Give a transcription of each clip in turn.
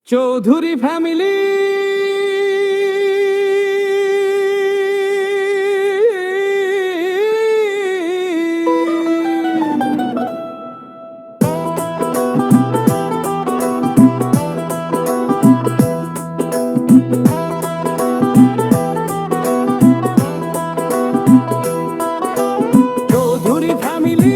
Chowdhury family. Chowdhury family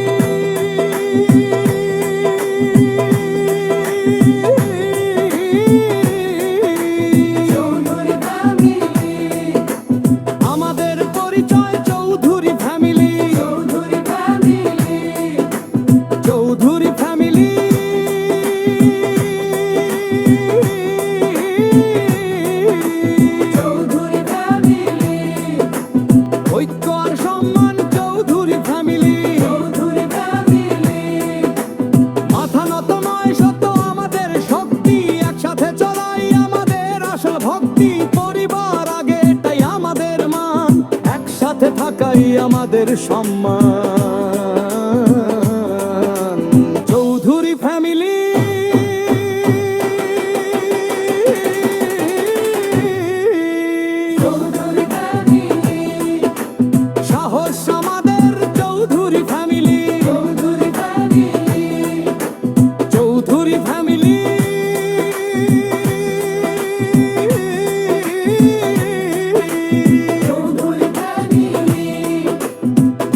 আমাদের পরিচয়। Chowdhury family, Chowdhury family, ঐক্য আর সম্মান। চৌধুরী ফ্যামিলি, মাথা নত নয় সত্য আমাদের শক্তি। একসাথে চলাই আমাদের আসল ভক্তি। পরিবার আগে এটাই আমাদের মান, একসাথে থাকাই আমাদের সম্মান। চৌধুরী ফ্যামিলি, সাহস আমাদের। চৌধুরী ফ্যামিলি, চৌধুরী ফ্যামিলি,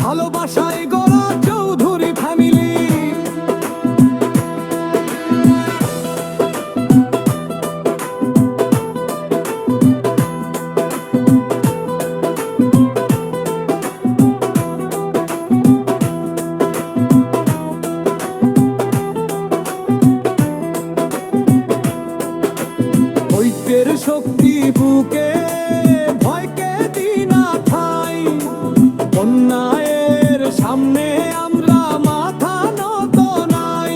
ভালোবাসায় গড়া। চৌধুরী ফ্যামিলি, ঐক্যের শক্তি বুকে, ভয়কে দিনা ঠাই। অন্যায়ের সামনে আমরা মাথা নত নাই।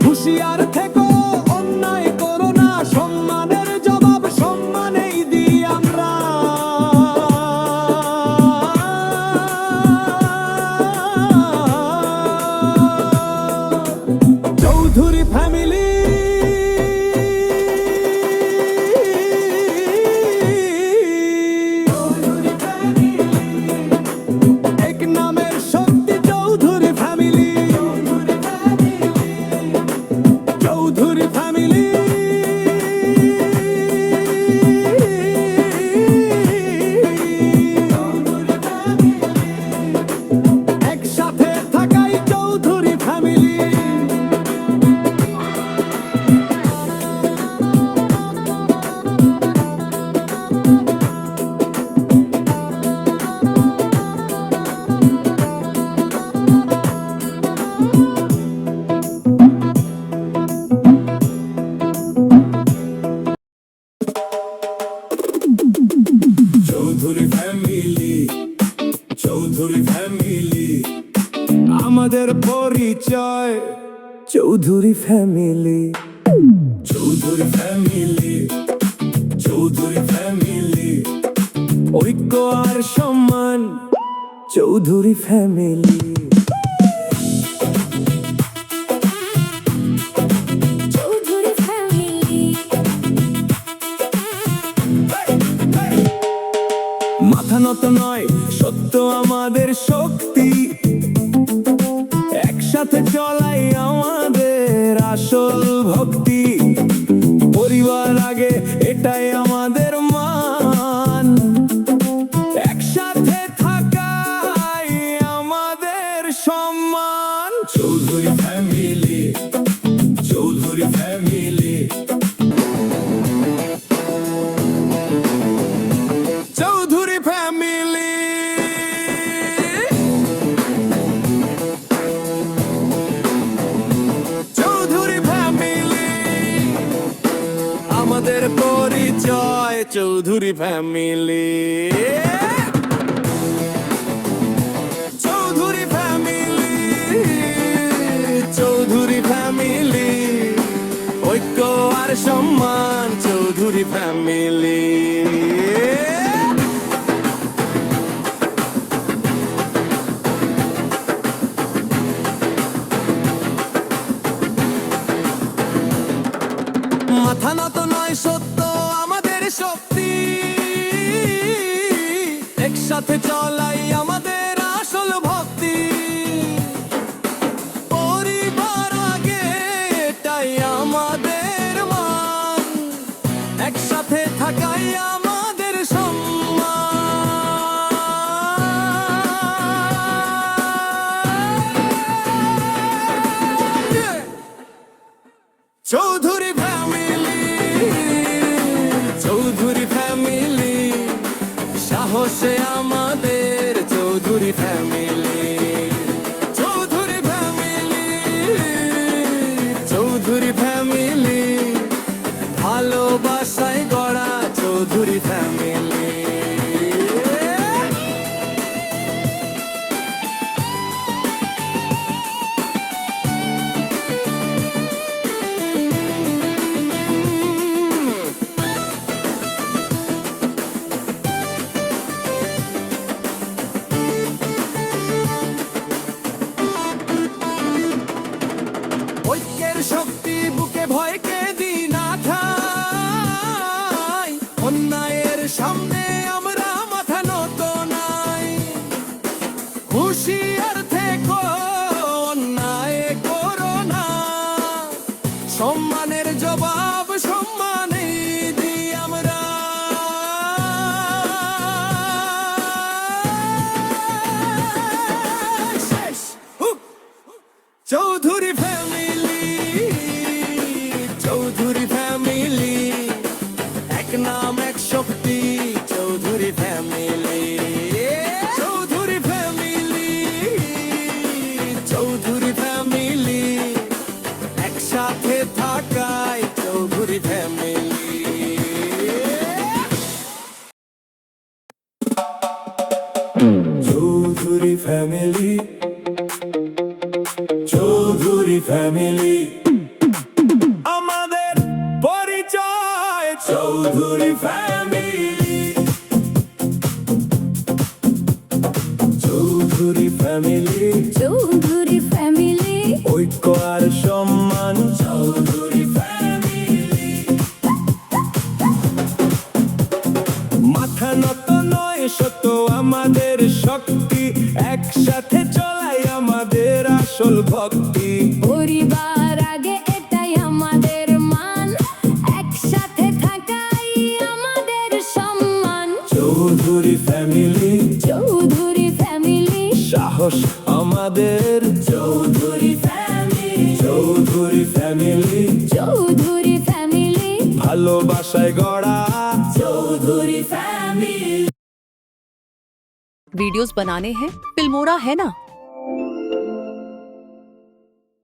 হুঁশিয়ার থেকো, অন্যায় করো না। সম্মানের জবাব সম্মানেই দিই আমরা। চৌধুরী ফ্যামিলি, এক নামের শক্তি। চৌধুরী ফ্যামিলি, চৌধুরী ফ্যামিলি, একসাথে থাকাই Chowdhury family. Chowdhury family, Chowdhury family, আমাদের পরিচয়। Chowdhury family, Chowdhury family, Chowdhury family, ঐক্য আর সম্মান। চৌধুরী ফ্যামিলি, মাথা নত নয় সত্য আমাদের শক্তি। একসাথে চলাই আমাদের আসল ভক্তি। পরিবার আগে এটাই আমাদের মান, একসাথে থাকাই আমাদের সম্মান। Chowdhury family, Chowdhury family, Chowdhury family, Chowdhury family, আমাদের পরিচয়। Chowdhury family, Chowdhury family, Chowdhury family, ঐক্য আর সম্মান। চৌধুরী ফ্যামিলি, মাথা নত নয় সত্য আমাদের শক্তি, একসাথে চলাই আমাদের আসল ভক্তি। পরিবার আগে এটাই আমাদের মান, একসাথে থাকাই আমাদের সম্মান। চৌধুরী ফ্যামিলি, চৌধুরী ফ্যামিলি, সাহসে আমাদের Chowdhury family. Chowdhury family, Chowdhury family, ভালোবাসায় গড়া চৌধুরী ফ্যামিলি। ঐক্যের শক্তি বুকে ভয়কে দিই না ঠাই, অন্যায়ের সামনে আমরা মাথা নত নাই। হুঁশিয়ার থেকো, অন্যায় করো না, সম্মানের জবাব সম্মানেই দিই আমরা। শেষ। চৌধুরী ফ্যামিলি, চৌধুরী ফ্যামিলি, এক নাম এক শক্তি Chowdhury family. Chowdhury family, Chowdhury family, একসাথে থাকায় Chowdhury family. Chowdhury family, Chowdhury family, আমাদের পরিচয় Chowdhury family, Chowdhury family, Chowdhury family, ঐক্য আর সম্মান চৌধুরী ফ্যামিলি। মাথা নত নয় সত্য আমাদের শক্তি, একসাথে চলাই আমাদের আসল ভক্তি। পরিবার আগে এটাই আমাদের মান, একসাথে থাকাই আমাদের সম্মান। চৌধুরী ফ্যামিলি, চৌধুরী ফ্যামিলি, সাহস আমাদের Chowdhury family, Chowdhury family, Chowdhury family, ভালোবাসায় গড়া চৌধুরী ফ্যামিলি। वीडियोस बनाने हैं फिल्मोरा है ना।